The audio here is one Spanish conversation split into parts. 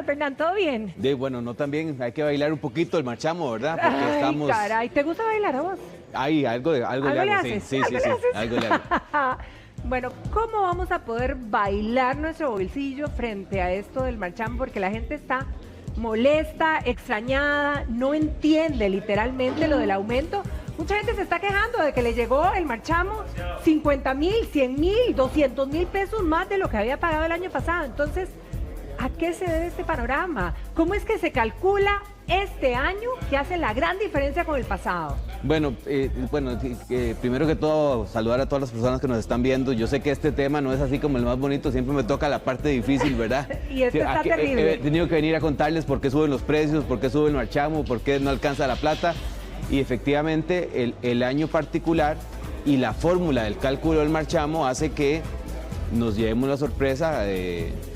estás, Fernán? ¿Todo bien? Bueno, no tan bien, hay que bailar un poquito el marchamo, ¿verdad? Porque Ay, estamos... caray, ¿te gusta bailar a vos? Ay, algo le le hago, sí, haces? sí, ¿Algo sí, le sí, haces? algo le hago. Bueno, ¿cómo vamos a poder bailar nuestro bolsillo frente a esto del marchamo? Porque la gente está molesta, extrañada, no entiende literalmente lo del aumento. Mucha gente se está quejando de que le llegó el marchamo 50,000, 100,000, 200,000 pesos más de lo que había pagado el año pasado. Entonces, ¿a qué se debe este panorama? ¿Cómo es que se calcula este año que hace la gran diferencia con el pasado? Bueno, primero que todo, saludar a todas las personas que nos están viendo. Yo sé que este tema no es así como el más bonito, siempre me toca la parte difícil, ¿verdad? Y este está terrible. He tenido que venir a contarles por qué suben los precios, por qué sube el marchamo, por qué no alcanza la plata. Y efectivamente, el año particular y la fórmula del cálculo del marchamo hace que nos llevemos la sorpresa,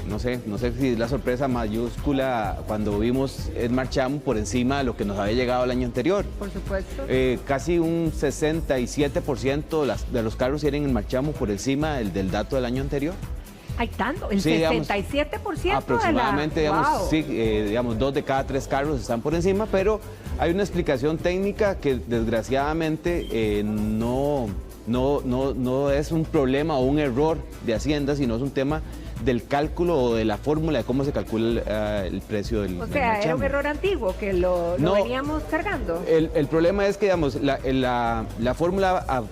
no sé si es la sorpresa mayúscula cuando vimos el marchamo por encima de lo que nos había llegado el año anterior. Por supuesto. Casi un 67% de los carros tienen el marchamo por encima del dato del año anterior. Hay tanto, el Sí, 67% aproximadamente, de la... digamos, Wow. sí, digamos, 2 de cada 3 carros están por encima, pero hay una explicación técnica que desgraciadamente no es un problema o un error de Hacienda, sino es un tema del cálculo o de la fórmula de cómo se calcula el precio del O sea, era un error antiguo que lo veníamos cargando. El problema es que, digamos, la fórmula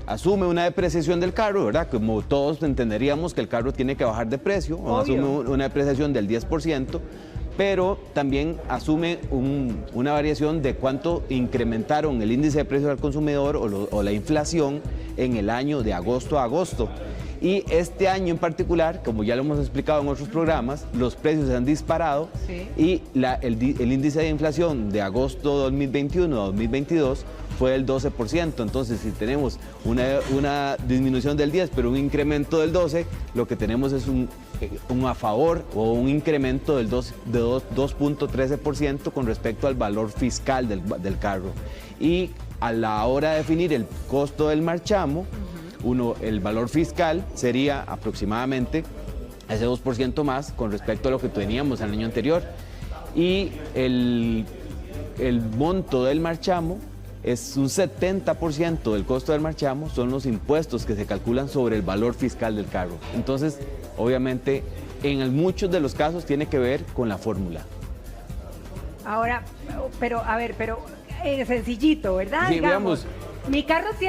asume una depreciación del carro, ¿verdad? Como todos entenderíamos que el carro tiene que bajar de precio, o asume una depreciación del 10%, pero también asume una variación de cuánto incrementaron el índice de precios al consumidor o la inflación en el año de agosto a agosto. Y este año en particular, como ya lo hemos explicado en otros programas, los precios se han disparado, sí, y el índice de inflación de agosto 2021 a 2022 fue del 12%. Entonces, si tenemos una disminución del 10, pero un incremento del 12, lo que tenemos es un a favor o un incremento de 2.13% con respecto al valor fiscal del carro. Y a la hora de definir el costo del marchamo, el valor fiscal sería aproximadamente ese 2% más con respecto a lo que teníamos el año anterior. Y el monto del marchamo es un 70% del costo del marchamo, son los impuestos que se calculan sobre el valor fiscal del carro. Entonces, obviamente, en muchos de los casos tiene que ver con la fórmula. Ahora, pero sencillito, ¿verdad? Sí, digamos, mi carro es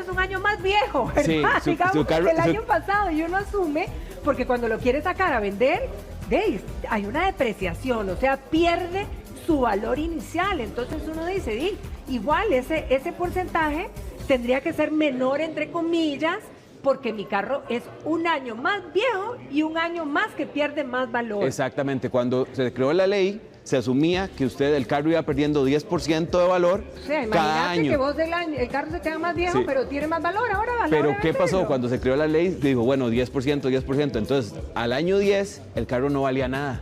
un año más viejo, ¿verdad? Sí, Digamos que el año pasado, y uno asume, porque cuando lo quiere sacar a vender, hay una depreciación, o sea, pierde su valor inicial. Entonces uno dice, igual ese porcentaje tendría que ser menor, entre comillas, porque mi carro es un año más viejo y un año más que pierde más valor. Exactamente, cuando se creó la ley, se asumía que el carro iba perdiendo 10% de valor cada año. Que vos el carro se queda más viejo, sí, pero tiene más valor ahora. Pero ¿qué pasó? Cuando se creó la ley, dijo, bueno, 10%. Entonces, al año 10, el carro no valía nada.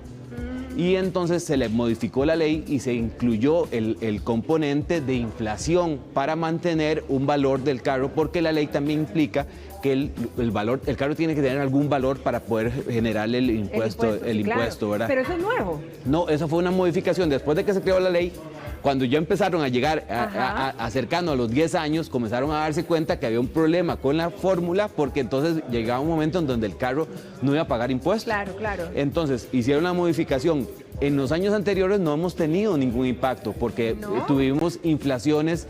Y entonces se le modificó la ley y se incluyó el componente de inflación para mantener un valor del carro, porque la ley también implica que el carro tiene que tener algún valor para poder generar el impuesto, claro, ¿verdad? Pero eso es nuevo. No, eso fue una modificación. Después de que se creó la ley, cuando ya empezaron a llegar acercando a los 10 años, comenzaron a darse cuenta que había un problema con la fórmula, porque entonces llegaba un momento en donde el carro no iba a pagar impuestos. Claro. Entonces hicieron la modificación. En los años anteriores no hemos tenido ningún impacto, porque tuvimos inflaciones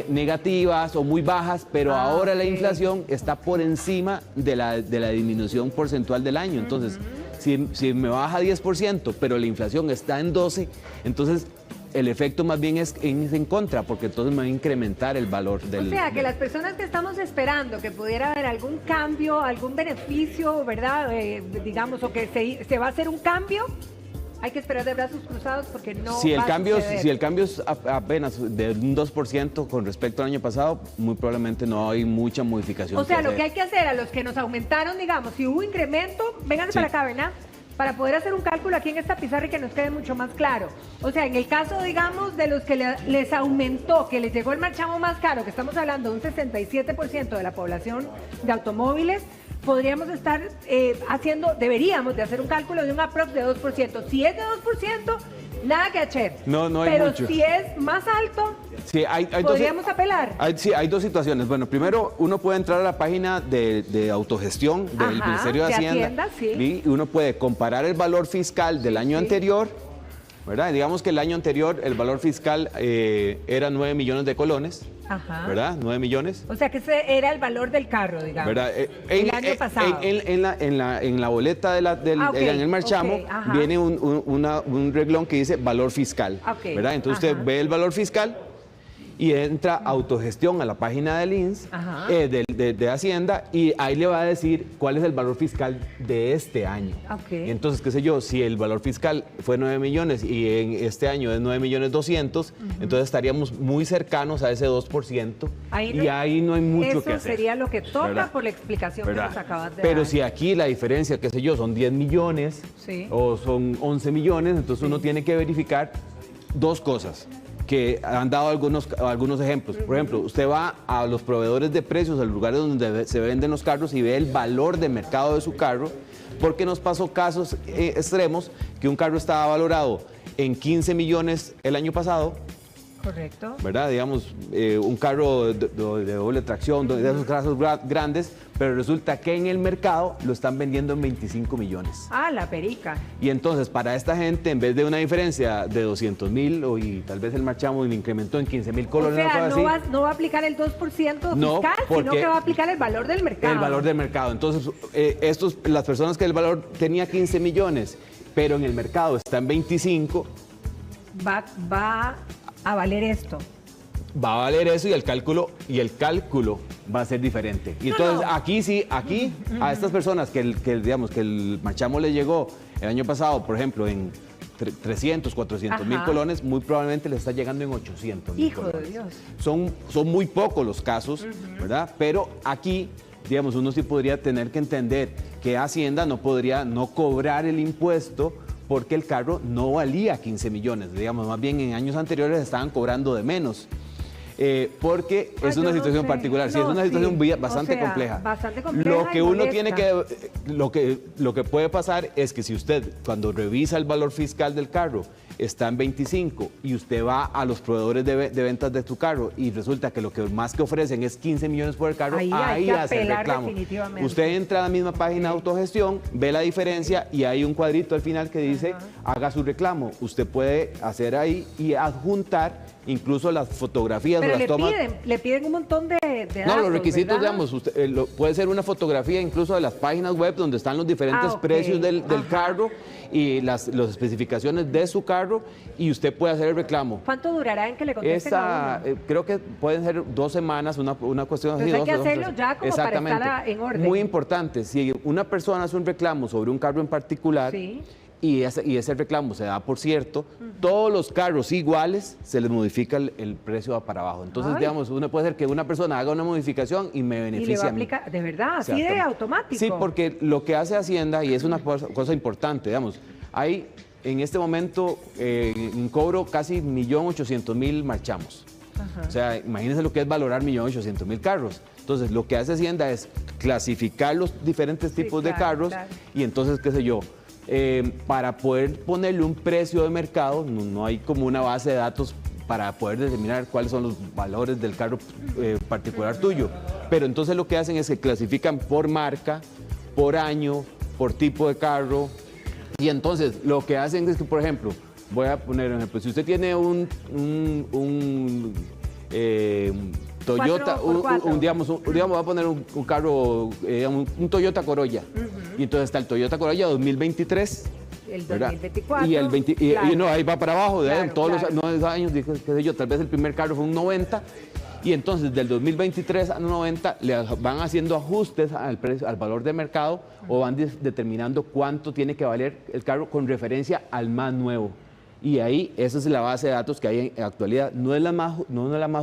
negativas o muy bajas, pero ahora la inflación está por encima de la disminución porcentual del año. Entonces, si me baja 10%, pero la inflación está en 12%, entonces el efecto más bien es en contra, porque entonces me va a incrementar el valor del... O sea, que las personas que estamos esperando que pudiera haber algún cambio, algún beneficio, ¿verdad? Digamos, o que se va a hacer un cambio, hay que esperar de brazos cruzados porque no si va a suceder. Si el cambio es apenas de un 2% con respecto al año pasado, muy probablemente no hay mucha modificación. O sea, lo que hay que hacer a los que nos aumentaron, digamos, si hubo incremento, vengan para acá, ¿verdad? Para poder hacer un cálculo aquí en esta pizarra y que nos quede mucho más claro. O sea, en el caso, digamos, de los que les aumentó, que les llegó el marchamo más caro, que estamos hablando de un 67% de la población de automóviles, podríamos estar deberíamos de hacer un cálculo de un aprox de 2%. Si es de 2%, nada que hacer. No hay pero mucho. Si es más alto, sí, podríamos apelar. Hay dos situaciones. Bueno, primero, uno puede entrar a la página de autogestión del Ministerio de Hacienda, sí. y uno puede comparar el valor fiscal del año anterior, ¿verdad? Digamos que el año anterior el valor fiscal era 9 millones de colones, ¿verdad? 9 millones. O sea que ese era el valor del carro, digamos. ¿Verdad? El año pasado. En la boleta en el marchamo viene un reglón que dice valor fiscal, ¿verdad? Entonces usted ve el valor fiscal y entra a autogestión a la página del INS, de Hacienda, y ahí le va a decir cuál es el valor fiscal de este año. Entonces, qué sé yo, si el valor fiscal fue 9 millones y en este año es 9 millones 200, entonces estaríamos muy cercanos a ese 2%, y ahí no hay mucho que hacer. Eso sería lo que toca, ¿verdad? Por la explicación que nos acabas de dar. Pero si aquí la diferencia, qué sé yo, son 10 millones o son 11 millones, entonces uno tiene que verificar dos cosas que han dado algunos ejemplos. Por ejemplo, usted va a los proveedores de precios, a los lugares donde se venden los carros, y ve el valor de mercado de su carro, porque nos pasó casos extremos que un carro estaba valorado en 15 millones el año pasado. Correcto. ¿Verdad? Digamos, un carro de doble tracción, de esos casos grandes, pero resulta que en el mercado lo están vendiendo en 25 millones. Ah, la perica. Y entonces, para esta gente, en vez de una diferencia de 200.000, y tal vez el marchamo le incrementó en 15.000 colones. O sea, no va a aplicar el 2% fiscal, sino que va a aplicar el valor del mercado. El valor del mercado. Entonces, las personas que el valor tenía 15 millones, pero en el mercado está en 25. Va a valer esto. Va a valer eso, y el cálculo va a ser diferente. Y entonces aquí a estas personas digamos que el marchamo le llegó el año pasado, por ejemplo, en 300, 400 mil colones, muy probablemente le está llegando en 800 mil colones. Hijo de Dios. Son muy pocos los casos, ¿verdad? Pero aquí, digamos, uno sí podría tener que entender que Hacienda no podría no cobrar el impuesto porque el carro no valía 15 millones, digamos, más bien en años anteriores estaban cobrando de menos. Porque es una situación particular, sí, es una situación bastante compleja. Bastante compleja. Lo que uno tiene que, lo que puede pasar es que si usted, cuando revisa el valor fiscal del carro, está en 25 y usted va a los proveedores de ventas de tu carro y resulta que lo que más que ofrecen es 15 millones por el carro, ahí hace el reclamo. Usted entra a la misma página de autogestión, ve la diferencia y hay un cuadrito al final que dice haga su reclamo. Usted puede hacer ahí y adjuntar incluso las fotografías o las tomas. Le piden un montón de datos. No, los requisitos, ¿verdad? digamos, puede ser una fotografía incluso de las páginas web donde están los diferentes precios del carro y las especificaciones de su carro, y usted puede hacer el reclamo. ¿Cuánto durará en que le contesten a uno? Creo que pueden ser 2 semanas, una cuestión así. Entonces hay que hacerlo ya como para estar en orden. Muy importante, si una persona hace un reclamo sobre un carro en particular, y ese reclamo se da por cierto, todos los carros iguales se les modifica el precio para abajo. Entonces, digamos, uno puede ser que una persona haga una modificación y me beneficia. Y le va a aplicar, de verdad, así de automático. Sí, porque lo que hace Hacienda, y es una cosa importante, digamos, hay en este momento en cobro casi 1.800.000 marchamos. O sea, imagínense lo que es valorar 1.800.000 carros. Entonces, lo que hace Hacienda es clasificar los diferentes tipos de carros y entonces, qué sé yo, para poder ponerle un precio de mercado, no hay como una base de datos para poder determinar cuáles son los valores del carro particular tuyo. Pero entonces lo que hacen es que clasifican por marca, por año, por tipo de carro. Y entonces lo que hacen es que, por ejemplo, voy a poner un ejemplo, si usted tiene un Toyota, digamos, voy a poner un carro, un Toyota Corolla. Y entonces está el Toyota Corolla 2023. El 2024. Y no, ahí va para abajo, todos los años, qué sé yo, tal vez el primer carro fue un 90. Y entonces del 2023 al 90 le van haciendo ajustes al precio, al valor de mercado, o van determinando cuánto tiene que valer el carro con referencia al más nuevo. Y ahí, esa es la base de datos que hay en actualidad. No es la más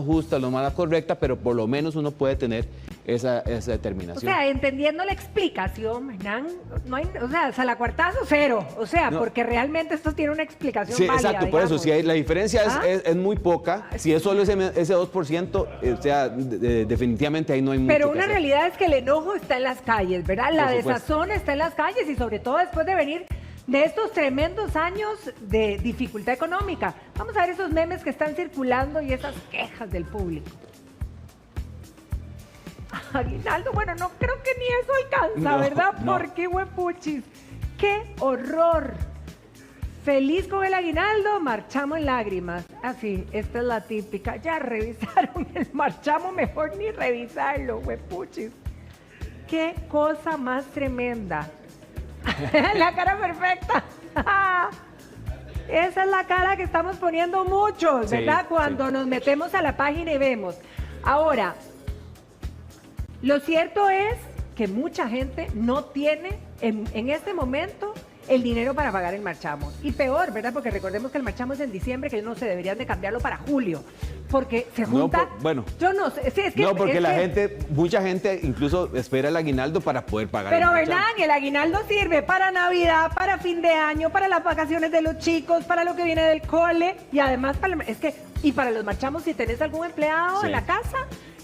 justa, no es la más correcta, pero por lo menos uno puede tener esa O determinación. sea, entendiendo la explicación, Hernán, no hay, o sea, salacuartazo cero. O sea, No. porque realmente esto tiene una explicación Sí, válida, exacto, por eso, digamos. si hay, la diferencia ¿Ah? es muy poca, si es solo ese 2%, o sea, definitivamente ahí no hay mucho Pero que una hacer. realidad es que el enojo está en las calles, ¿verdad? La Por supuesto. desazón está en las calles y sobre todo después de venir de estos tremendos años de dificultad económica. Vamos a ver esos memes que están circulando y esas quejas del público. Aguinaldo, bueno, no creo que ni eso alcanza, No, ¿verdad? no. Porque huepuchis, qué horror. Feliz con el aguinaldo, marchamos en lágrimas. Así, esta es la típica. Ya revisaron el marchamo, mejor ni revisarlo, huepuchis. Qué cosa más tremenda. La cara perfecta. Esa es la cara que estamos poniendo muchos, Sí, ¿verdad? Cuando sí. nos metemos a la página y vemos. Ahora, lo cierto es que mucha gente no tiene en este momento el dinero para pagar el marchamo. Y peor, ¿verdad? Porque recordemos que el marchamo es en diciembre, que no se deberían de cambiarlo para julio. Porque se No, junta... bueno. Yo no sé. Sí, es que, No, porque es la que- gente, mucha gente incluso espera el aguinaldo para poder pagar. Pero el marchamo. Hernán, el aguinaldo sirve para Navidad, para fin de año, para las vacaciones de los chicos, para lo que viene del cole y además y para los marchamos si tenés algún empleado Sí. en la casa,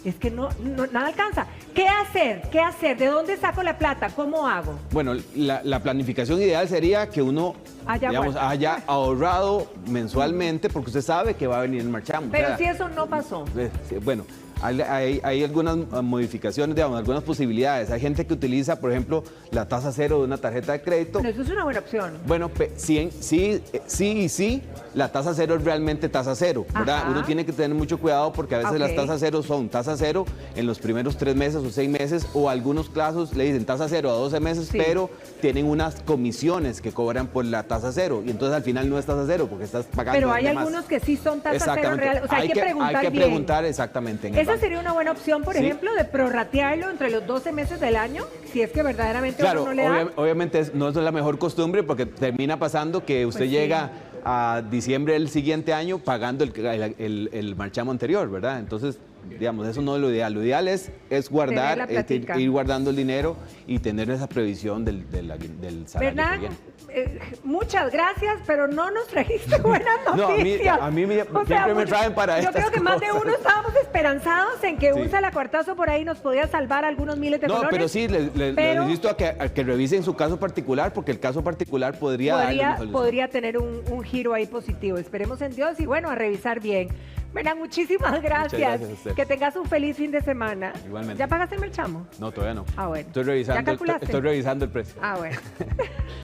es que nada alcanza. ¿Qué hacer? ¿Qué hacer? ¿De dónde saco la plata? ¿Cómo hago? Bueno, la planificación ideal sería que uno haya ahorrado mensualmente porque usted sabe que va a venir el marchamo. Pero O sea, si eso no pasó. sí, bueno, hay algunas modificaciones, digamos, algunas posibilidades. Hay gente que utiliza, por ejemplo, la tasa cero de una tarjeta de crédito. Pero eso es una buena opción. Bueno, sí, la tasa cero es realmente tasa cero, ¿verdad? Ajá. Uno tiene que tener mucho cuidado porque a veces Ok. las tasas cero son tasa cero en los primeros 3 meses o 6 meses, o algunos casos le dicen tasa cero a 12 meses, Sí. pero tienen unas comisiones que cobran por la tasa cero, y entonces al final no es tasa cero porque estás pagando. Pero hay de más. algunos que sí son tasas cero Exactamente. real. O sea, hay que preguntar Hay que bien. preguntar exactamente en el Esa banco. sería una buena opción, por Sí. ejemplo, de prorratearlo entre los 12 meses del año, si es que verdaderamente Claro, uno no le da. obviamente no es la mejor costumbre porque termina pasando que usted Pues sí. llega a diciembre del siguiente año pagando el marchamo anterior, ¿verdad? Entonces, digamos, eso no es lo ideal. Lo ideal es guardar, Tener la platica. ir guardando el dinero y tener esa previsión del salario que Hernán, viene. muchas gracias, pero no nos trajiste buenas No, noticias. a mí siempre me traen para Yo estas creo que más de cosas. uno estábamos esperanzados en que un Sí. salacuartazo por ahí nos podía salvar algunos miles de No, colones. pero sí, les pero insisto a que revisen su caso particular porque el caso particular podría darle una solución. podría tener un giro ahí positivo. Esperemos en Dios y bueno, a revisar bien. Hernán, muchísimas gracias. gracias a usted. Que tengas un feliz fin de semana. Igualmente. ¿Ya pagaste el marchamo? No, todavía no. Ah, bueno. Estoy ¿Ya revisando, calculaste? estoy revisando el precio. Ah, bueno.